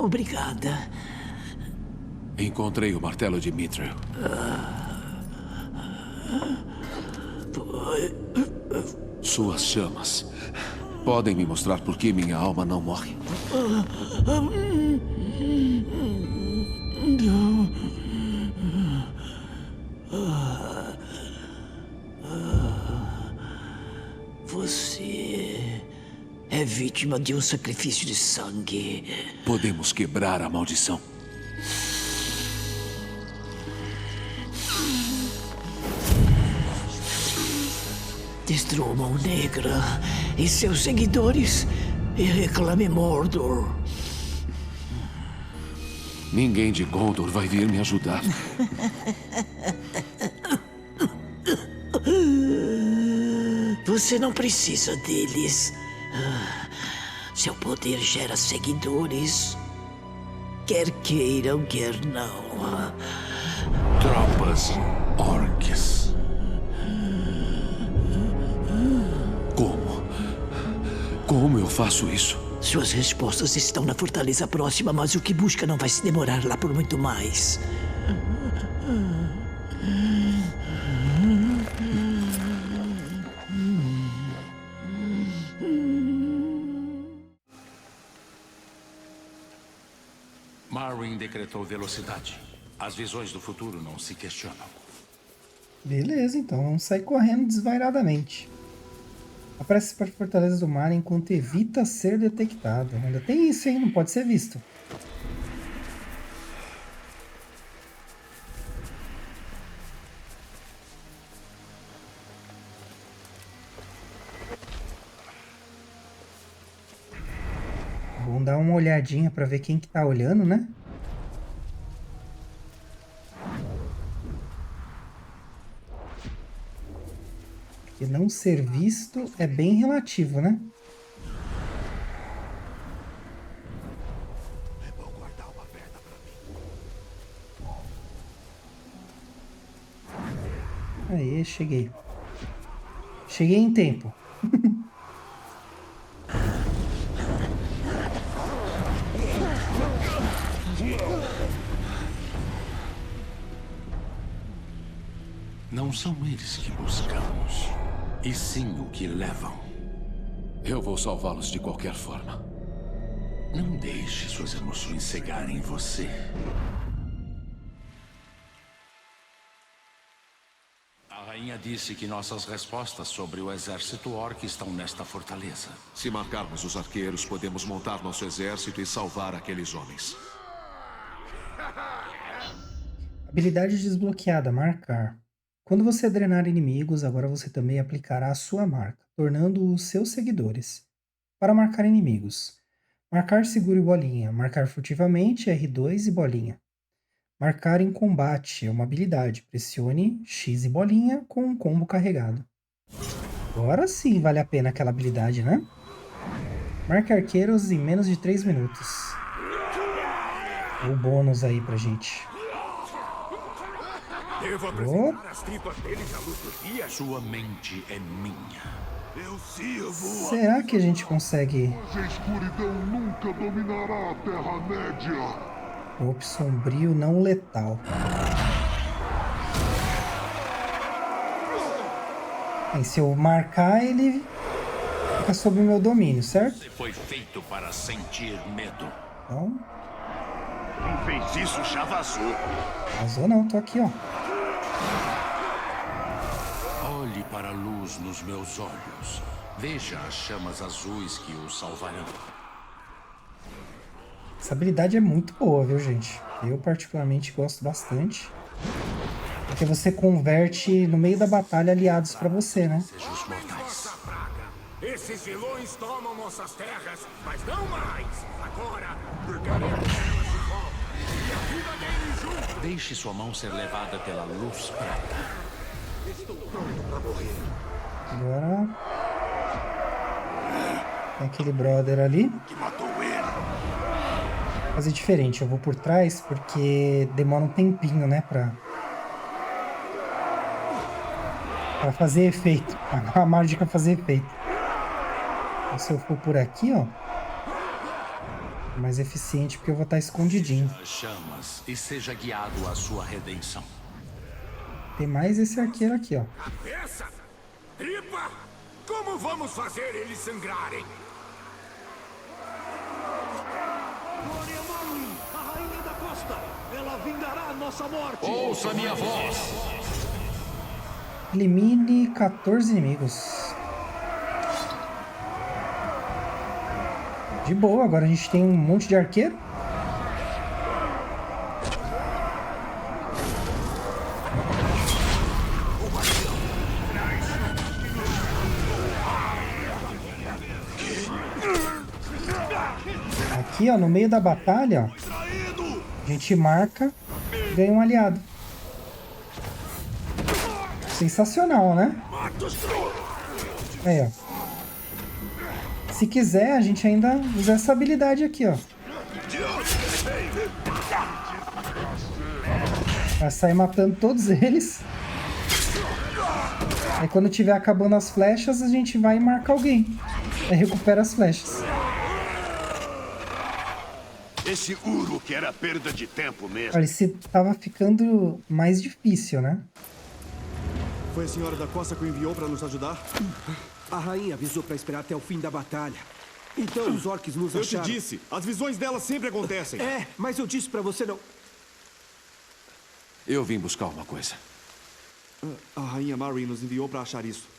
Obrigada. Encontrei o martelo de Mithril. Suas chamas podem me mostrar por que minha alma não morre? Você é vítima de um sacrifício de sangue. Podemos quebrar a maldição. Destrua Mão Negra e seus seguidores e reclame Mordor. Ninguém de Gondor vai vir me ajudar. Você não precisa deles. Seu poder gera seguidores. Quer queiram, quer não. Tropas orques. Como eu faço isso? Suas respostas estão na fortaleza próxima, mas o que busca não vai se demorar lá por muito mais. Marwyn decretou velocidade. As visões do futuro não se questionam. Beleza, então vamos sair correndo desvairadamente. Aparece para a Fortaleza do Mar enquanto evita ser detectado. Ainda tem isso, hein? Não pode ser visto. Vamos dar uma olhadinha para ver quem que tá olhando, né? Porque não ser visto é bem relativo, né? É bom guardar uma perna pra mim. Aí, cheguei. Cheguei em tempo. Não são eles que buscamos, e sim o que levam. Eu vou salvá-los de qualquer forma. Não deixe suas emoções cegarem você. A rainha disse que nossas respostas sobre o exército orc estão nesta fortaleza. Se marcarmos os arqueiros, podemos montar nosso exército e salvar aqueles homens. Habilidade desbloqueada, marcar. Quando você drenar inimigos, agora você também aplicará a sua marca, tornando-os seus seguidores. Para marcar inimigos. Marcar seguro e bolinha. Marcar furtivamente, R2 e bolinha. Marcar em combate é uma habilidade. Pressione X e bolinha com um combo carregado. Agora sim vale a pena aquela habilidade, né? Marque arqueiros em menos de 3 minutos. O bônus aí pra gente. Devo apresentar as tripas deles à luz do dia? Sua mente é minha. Eu sirvo. Será que a gente consegue... A escuridão nunca dominará a Terra-média. Golpe sombrio não letal. E se eu marcar, ele fica sob o meu domínio, certo? Você foi feito para sentir medo. Então... Quem fez isso já vazou. Vazou não, tô aqui, ó. Olhe para a luz nos meus olhos. Veja as chamas azuis que o salvarão. Essa habilidade é muito boa, viu, gente? Eu particularmente gosto bastante. Porque você converte no meio da batalha aliados pra você, né? Seja os mortais. Esses vilões tomam nossas terras, mas não mais. Agora, pegaremos elas de volta. E a vida deles junto. Deixe sua mão ser levada pela luz prata. Estou pronto pra morrer. Agora... Tem aquele brother ali. Que matou ele. Vou fazer diferente, eu vou por trás porque demora um tempinho, né, pra fazer efeito. A mágica fazer efeito. Então, se eu for por aqui, ó. Mais eficiente porque eu vou estar escondidinho. As chamas e seja guiado à sua redenção. Tem mais esse arqueiro aqui, ó. Cabeça? Tripa? Como vamos fazer eles sangrarem? Glória Marwyn, a rainha da costa! Ela vingará a nossa morte! Ouça minha voz! Elimine 14 inimigos. De boa, agora a gente tem um monte de arqueiro. Aqui, ó, no meio da batalha, ó, a gente marca e ganha um aliado. Sensacional, né? Aí, ó. Se quiser, a gente ainda usa essa habilidade aqui, ó. Vai sair matando todos eles. Aí quando tiver acabando as flechas, a gente vai e marca alguém. Aí recupera as flechas. Esse Uruk era perda de tempo mesmo. Olha, esse tava ficando mais difícil, né? Foi a senhora da Costa que o enviou para nos ajudar? A rainha avisou para esperar até o fim da batalha. Então os orcs nos acharam. Eu te disse, as visões dela sempre acontecem. É, mas eu disse para você não... Eu vim buscar uma coisa. A rainha Marwyn nos enviou para achar isso.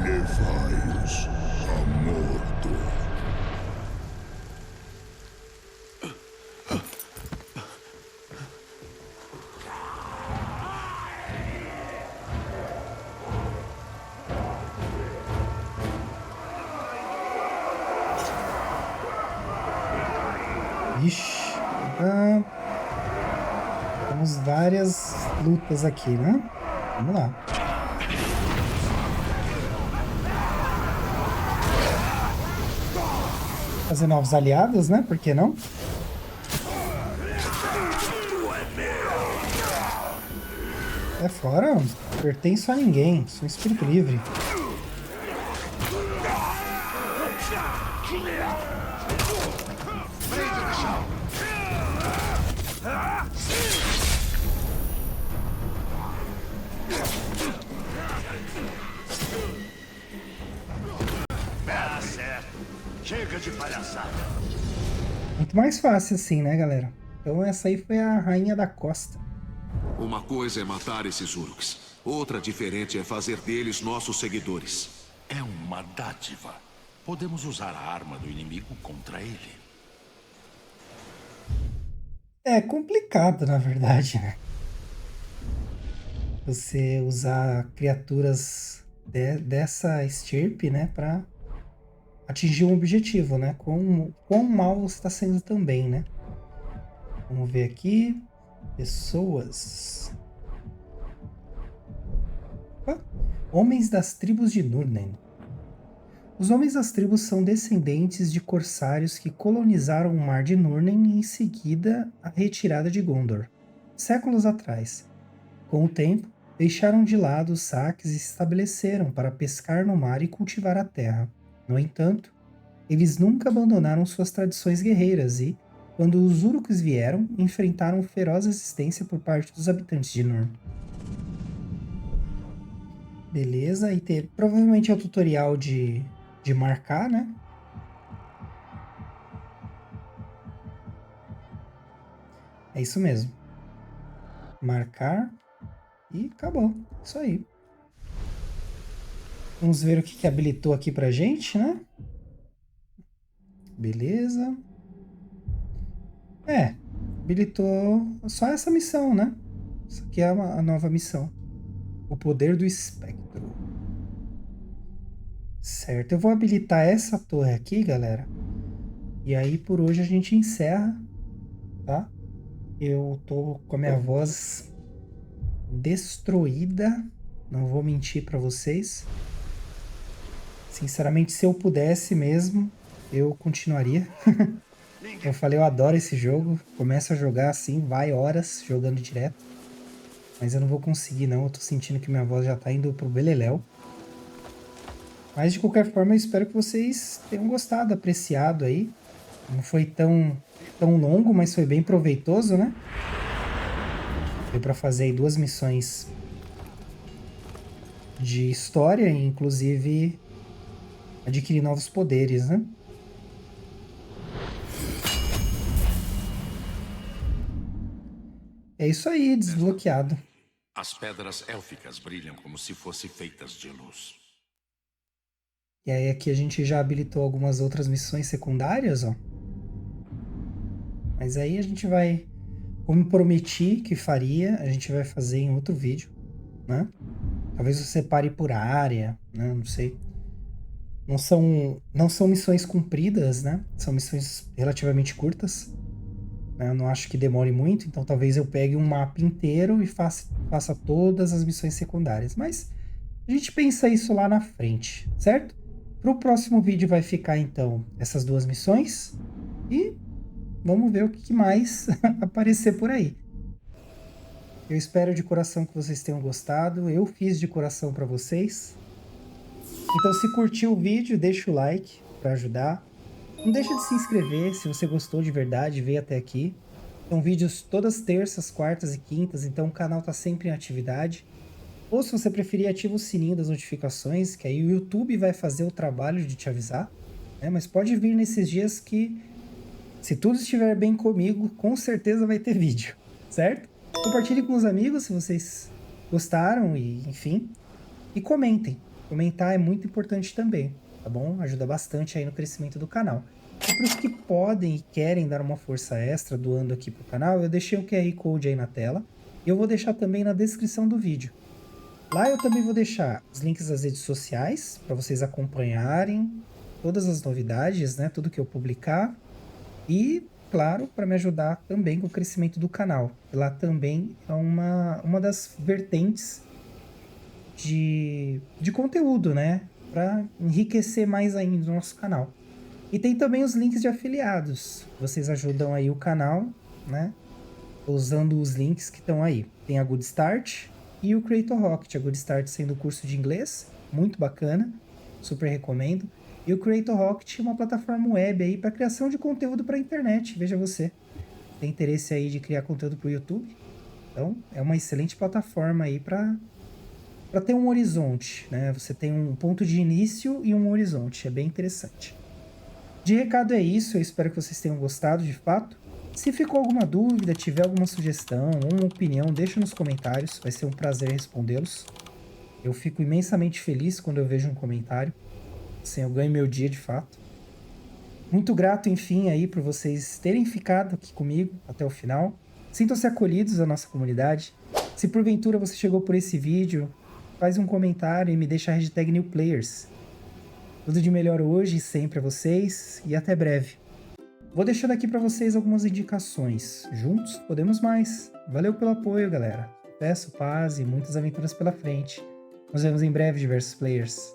Levai-os a Mordor. Ixi. Temos várias lutas aqui, né? Vamos lá. Fazer novos aliados, né? Por que não? É fora, não pertenço a ninguém. Sou um espírito livre. Tá certo. Chega de palhaçada. Muito mais fácil assim, né, galera? Então essa aí foi a Rainha da Costa. Uma coisa é matar esses Uruks. Outra diferente é fazer deles nossos seguidores. É uma dádiva. Podemos usar a arma do inimigo contra ele. É complicado, na verdade, né? Você usar criaturas dessa estirpe, né, pra atingir um objetivo, né? Quão mal você está sendo também, né? Vamos ver aqui. Pessoas. Opa. Homens das tribos de Nurnen. Os homens das tribos são descendentes de corsários que colonizaram o Mar de Nurnen e em seguida a retirada de Gondor, séculos atrás. Com o tempo, deixaram de lado os saques e se estabeleceram para pescar no mar e cultivar a terra. No entanto, eles nunca abandonaram suas tradições guerreiras e, quando os Uruks vieram, enfrentaram feroz resistência por parte dos habitantes de Nurn. Beleza, e provavelmente é o tutorial de marcar, né? É isso mesmo. Marcar e acabou. Isso aí. Vamos ver o que habilitou aqui pra gente, né? Beleza. Habilitou só essa missão, né? Isso aqui é a nova missão. O poder do espectro. Certo, eu vou habilitar essa torre aqui, galera. E aí por hoje a gente encerra, tá? Eu tô com a minha voz destruída, não vou mentir pra vocês. Sinceramente, se eu pudesse mesmo, eu continuaria. Eu falei, eu adoro esse jogo, começo a jogar assim, vai horas jogando direto. Mas eu não vou conseguir não, eu tô sentindo que minha voz já tá indo pro beleléu. Mas de qualquer forma, eu espero que vocês tenham gostado, apreciado aí. Não foi tão longo, mas foi bem proveitoso, né? Deu pra fazer aí 2 missões de história e inclusive adquirir novos poderes, né? É isso aí, desbloqueado. As pedras élficas brilham como se fossem feitas de luz. E aí aqui a gente já habilitou algumas outras missões secundárias, ó. Mas aí a gente vai, como prometi que faria, a gente vai fazer em outro vídeo, né? Talvez eu separe por área, né? Não sei. Não são missões compridas, né? São missões relativamente curtas. Eu não acho que demore muito, então talvez eu pegue um mapa inteiro e faça todas as missões secundárias. Mas a gente pensa isso lá na frente, certo? Para o próximo vídeo vai ficar então essas 2 missões e vamos ver o que mais aparecer por aí. Eu espero de coração que vocês tenham gostado, eu fiz de coração para vocês. Então se curtiu o vídeo, deixa o like para ajudar. Não deixa de se inscrever se você gostou de verdade, veio até aqui. São vídeos todas terças, quartas e quintas, então o canal está sempre em atividade. Ou se você preferir, ativa o sininho das notificações, que aí o YouTube vai fazer o trabalho de te avisar. Né? Mas pode vir nesses dias que, se tudo estiver bem comigo, com certeza vai ter vídeo, certo? Compartilhe com os amigos se vocês gostaram e enfim. E comentem. Comentar é muito importante também, tá bom? Ajuda bastante aí no crescimento do canal. E para os que podem e querem dar uma força extra doando aqui pro canal, eu deixei o QR Code aí na tela. E eu vou deixar também na descrição do vídeo. Lá eu também vou deixar os links das redes sociais, para vocês acompanharem todas as novidades, né? Tudo que eu publicar. E, claro, para me ajudar também com o crescimento do canal. Lá também é uma das vertentes de conteúdo, né? Para enriquecer mais ainda o nosso canal. E tem também os links de afiliados. Vocês ajudam aí o canal, né? Usando os links que estão aí. Tem a Good Start e o Creator Rocket. A Good Start sendo o curso de inglês, muito bacana, super recomendo. E o Creator Rocket é uma plataforma web aí para criação de conteúdo para a internet. Veja você, tem interesse aí de criar conteúdo para o YouTube? Então, é uma excelente plataforma aí para ter um horizonte, né? Você tem um ponto de início e um horizonte, é bem interessante. De recado é isso, eu espero que vocês tenham gostado de fato. Se ficou alguma dúvida, tiver alguma sugestão ou uma opinião, deixa nos comentários, vai ser um prazer respondê-los. Eu fico imensamente feliz quando eu vejo um comentário, assim eu ganho meu dia de fato. Muito grato, enfim, aí por vocês terem ficado aqui comigo até o final. Sintam-se acolhidos à nossa comunidade. Se porventura você chegou por esse vídeo, faz um comentário e me deixa a hashtag NewPlayers. Tudo de melhor hoje e sempre a vocês e até breve. Vou deixando aqui para vocês algumas indicações. Juntos podemos mais. Valeu pelo apoio, galera. Peço paz e muitas aventuras pela frente. Nos vemos em breve, diversos players.